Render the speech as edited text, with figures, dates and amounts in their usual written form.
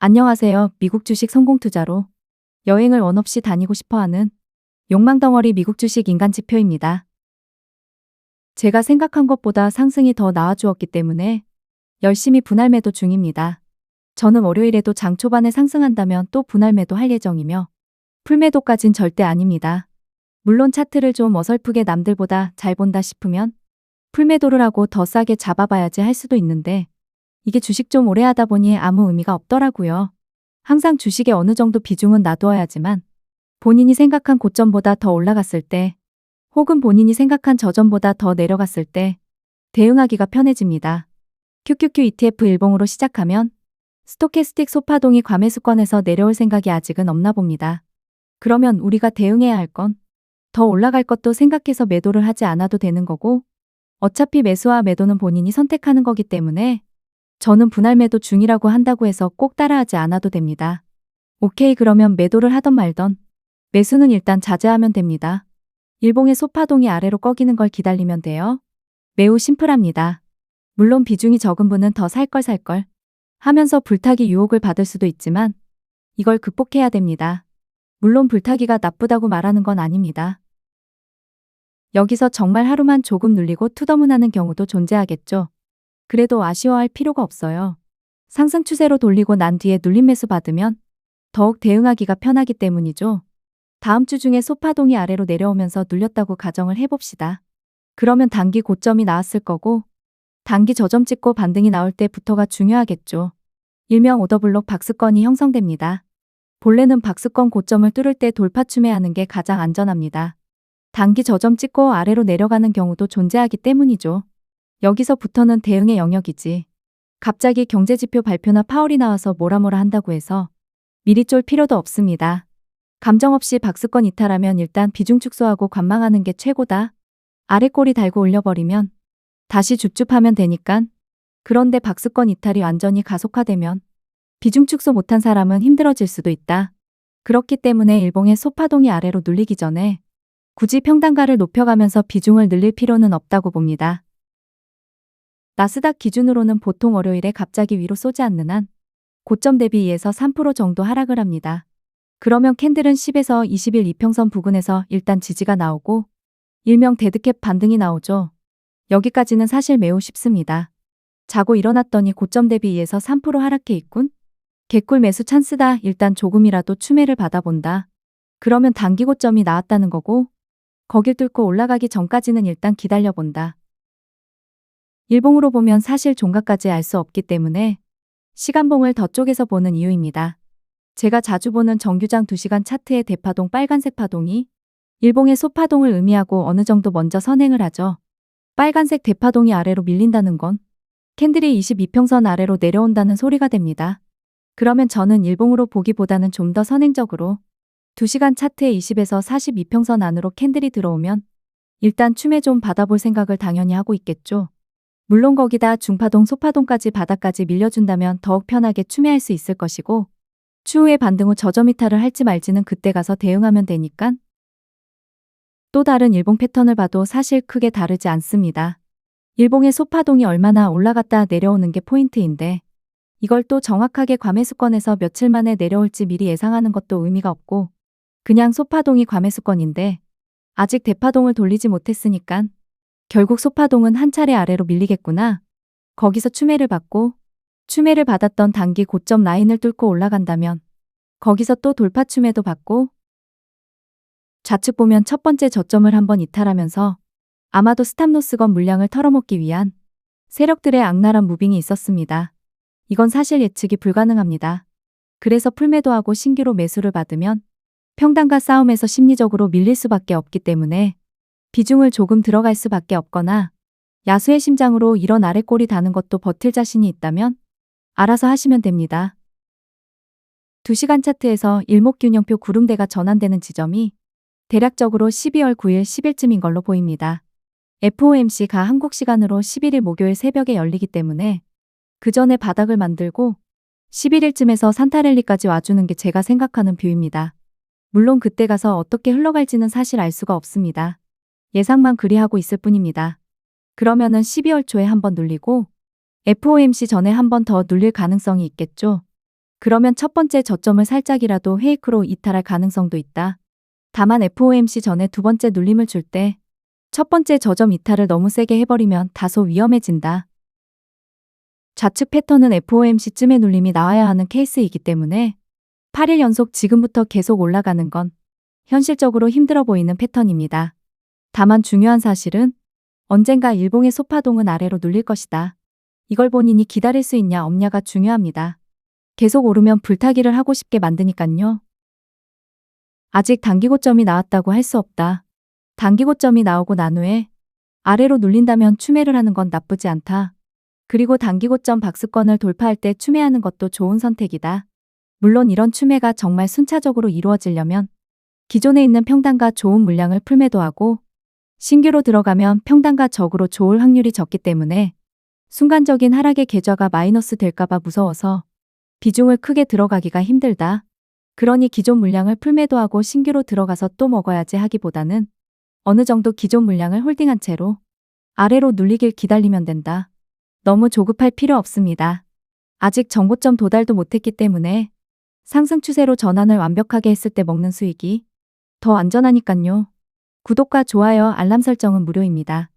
안녕하세요. 미국 주식 성공 투자로 여행을 원 없이 다니고 싶어하는 욕망덩어리 미국 주식 인간지표입니다. 제가 생각한 것보다 상승이 더 나와주었기 때문에 열심히 분할 매도 중입니다. 저는 월요일에도 장 초반에 상승한다면 또 분할 매도할 예정이며 풀매도까진 절대 아닙니다. 물론 차트를 좀 어설프게 남들보다 잘 본다 싶으면 풀매도를 하고 더 싸게 잡아봐야지 할 수도 있는데 이게 주식 좀 오래 하다 보니 아무 의미가 없더라고요. 항상 주식에 어느 정도 비중은 놔두어야지만 본인이 생각한 고점보다 더 올라갔을 때 혹은 본인이 생각한 저점보다 더 내려갔을 때 대응하기가 편해집니다. QQQ ETF 일봉으로 시작하면 스토캐스틱 소파동이 과매수권에서 내려올 생각이 아직은 없나 봅니다. 그러면 우리가 대응해야 할 건 더 올라갈 것도 생각해서 매도를 하지 않아도 되는 거고 어차피 매수와 매도는 본인이 선택하는 거기 때문에 저는 분할 매도 중이라고 한다고 해서 꼭 따라하지 않아도 됩니다. 오케이, 그러면 매도를 하던 말던 매수는 일단 자제하면 됩니다. 일봉의 소파동이 아래로 꺾이는 걸 기다리면 돼요. 매우 심플합니다. 물론 비중이 적은 분은 더 살 걸 하면서 불타기 유혹을 받을 수도 있지만 이걸 극복해야 됩니다. 물론 불타기가 나쁘다고 말하는 건 아닙니다. 여기서 정말 하루만 조금 눌리고 투더문하는 경우도 존재하겠죠. 그래도 아쉬워할 필요가 없어요. 상승 추세로 돌리고 난 뒤에 눌림 매수 받으면 더욱 대응하기가 편하기 때문이죠. 다음 주 중에 소파동이 아래로 내려오면서 눌렸다고 가정을 해봅시다. 그러면 단기 고점이 나왔을 거고 단기 저점 찍고 반등이 나올 때부터가 중요하겠죠. 일명 오더블록 박스권이 형성됩니다. 본래는 박스권 고점을 뚫을 때 돌파 추매하는 게 가장 안전합니다. 단기 저점 찍고 아래로 내려가는 경우도 존재하기 때문이죠. 여기서부터는 대응의 영역이지. 갑자기 경제지표 발표나 파월이 나와서 뭐라 한다고 해서 미리 쫄 필요도 없습니다. 감정 없이 박스권 이탈하면 일단 비중 축소하고 관망하는 게 최고다. 아래 꼬리 달고 올려버리면 다시 줍줍하면 되니깐. 그런데 박스권 이탈이 완전히 가속화되면 비중 축소 못한 사람은 힘들어질 수도 있다. 그렇기 때문에 일봉의 소파동이 아래로 눌리기 전에 굳이 평단가를 높여가면서 비중을 늘릴 필요는 없다고 봅니다. 나스닥 기준으로는 보통 월요일에 갑자기 위로 쏘지 않는 한 고점 대비 2에서 3% 정도 하락을 합니다. 그러면 캔들은 10에서 20일 이평선 부근에서 일단 지지가 나오고 일명 데드캡 반등이 나오죠. 여기까지는 사실 매우 쉽습니다. 자고 일어났더니 고점 대비 2에서 3% 하락해 있군? 개꿀 매수 찬스다. 일단 조금이라도 추매를 받아본다. 그러면 단기 고점이 나왔다는 거고 거길 뚫고 올라가기 전까지는 일단 기다려본다. 일봉으로 보면 사실 종가까지 알 수 없기 때문에 시간봉을 더 쪼개서 보는 이유입니다. 제가 자주 보는 정규장 2시간 차트의 대파동 빨간색 파동이 일봉의 소파동을 의미하고 어느 정도 먼저 선행을 하죠. 빨간색 대파동이 아래로 밀린다는 건 캔들이 22평선 아래로 내려온다는 소리가 됩니다. 그러면 저는 일봉으로 보기보다는 좀 더 선행적으로 2시간 차트에 20에서 42평선 안으로 캔들이 들어오면 일단 추매 좀 받아볼 생각을 당연히 하고 있겠죠. 물론 거기다 중파동 소파동까지 바닥까지 밀려준다면 더욱 편하게 추매할 수 있을 것이고 추후에 반등 후 저점 이탈을 할지 말지는 그때 가서 대응하면 되니깐. 또 다른 일봉 패턴을 봐도 사실 크게 다르지 않습니다. 일봉의 소파동이 얼마나 올라갔다 내려오는 게 포인트인데 이걸 또 정확하게 과매수권에서 며칠 만에 내려올지 미리 예상하는 것도 의미가 없고 그냥 소파동이 과매수권인데 아직 대파동을 돌리지 못했으니깐 결국 소파동은 한 차례 아래로 밀리겠구나. 거기서 추매를 받고 추매를 받았던 단기 고점 라인을 뚫고 올라간다면 거기서 또 돌파 추매도 받고 좌측 보면 첫 번째 저점을 한번 이탈하면서 아마도 스탑로스건 물량을 털어먹기 위한 세력들의 악랄한 무빙이 있었습니다. 이건 사실 예측이 불가능합니다. 그래서 풀매도하고 신규로 매수를 받으면 평단가 싸움에서 심리적으로 밀릴 수밖에 없기 때문에 비중을 조금 들어갈 수밖에 없거나 야수의 심장으로 이런 아래 꼬리 다는 것도 버틸 자신이 있다면 알아서 하시면 됩니다. 2시간 차트에서 일목균형표 구름대가 전환되는 지점이 대략적으로 12월 9일 10일쯤인 걸로 보입니다. FOMC가 한국 시간으로 11일 목요일 새벽에 열리기 때문에 그 전에 바닥을 만들고 11일쯤에서 산타랠리까지 와주는 게 제가 생각하는 뷰입니다. 물론 그때 가서 어떻게 흘러갈지는 사실 알 수가 없습니다. 예상만 그리하고 있을 뿐입니다. 그러면은 12월 초에 한번 눌리고 FOMC 전에 한 번 더 눌릴 가능성이 있겠죠. 그러면 첫 번째 저점을 살짝이라도 페이크로 이탈할 가능성도 있다. 다만 FOMC 전에 두 번째 눌림을 줄 때 첫 번째 저점 이탈을 너무 세게 해버리면 다소 위험해진다. 좌측 패턴은 FOMC쯤에 눌림이 나와야 하는 케이스이기 때문에 8일 연속 지금부터 계속 올라가는 건 현실적으로 힘들어 보이는 패턴입니다. 다만 중요한 사실은 언젠가 일봉의 소파동은 아래로 눌릴 것이다. 이걸 본인이 기다릴 수 있냐 없냐가 중요합니다. 계속 오르면 불타기를 하고 싶게 만드니깐요. 아직 단기 고점이 나왔다고 할 수 없다. 단기 고점이 나오고 난 후에 아래로 눌린다면 추매를 하는 건 나쁘지 않다. 그리고 단기 고점 박스권을 돌파할 때 추매하는 것도 좋은 선택이다. 물론 이런 추매가 정말 순차적으로 이루어지려면 기존에 있는 평단가 좋은 물량을 풀매도하고 신규로 들어가면 평단가 적으로 좋을 확률이 적기 때문에 순간적인 하락의 계좌가 마이너스 될까봐 무서워서 비중을 크게 들어가기가 힘들다. 그러니 기존 물량을 풀매도하고 신규로 들어가서 또 먹어야지 하기보다는 어느 정도 기존 물량을 홀딩한 채로 아래로 눌리길 기다리면 된다. 너무 조급할 필요 없습니다. 아직 정고점 도달도 못했기 때문에 상승 추세로 전환을 완벽하게 했을 때 먹는 수익이 더 안전하니깐요. 구독과 좋아요, 알람 설정은 무료입니다.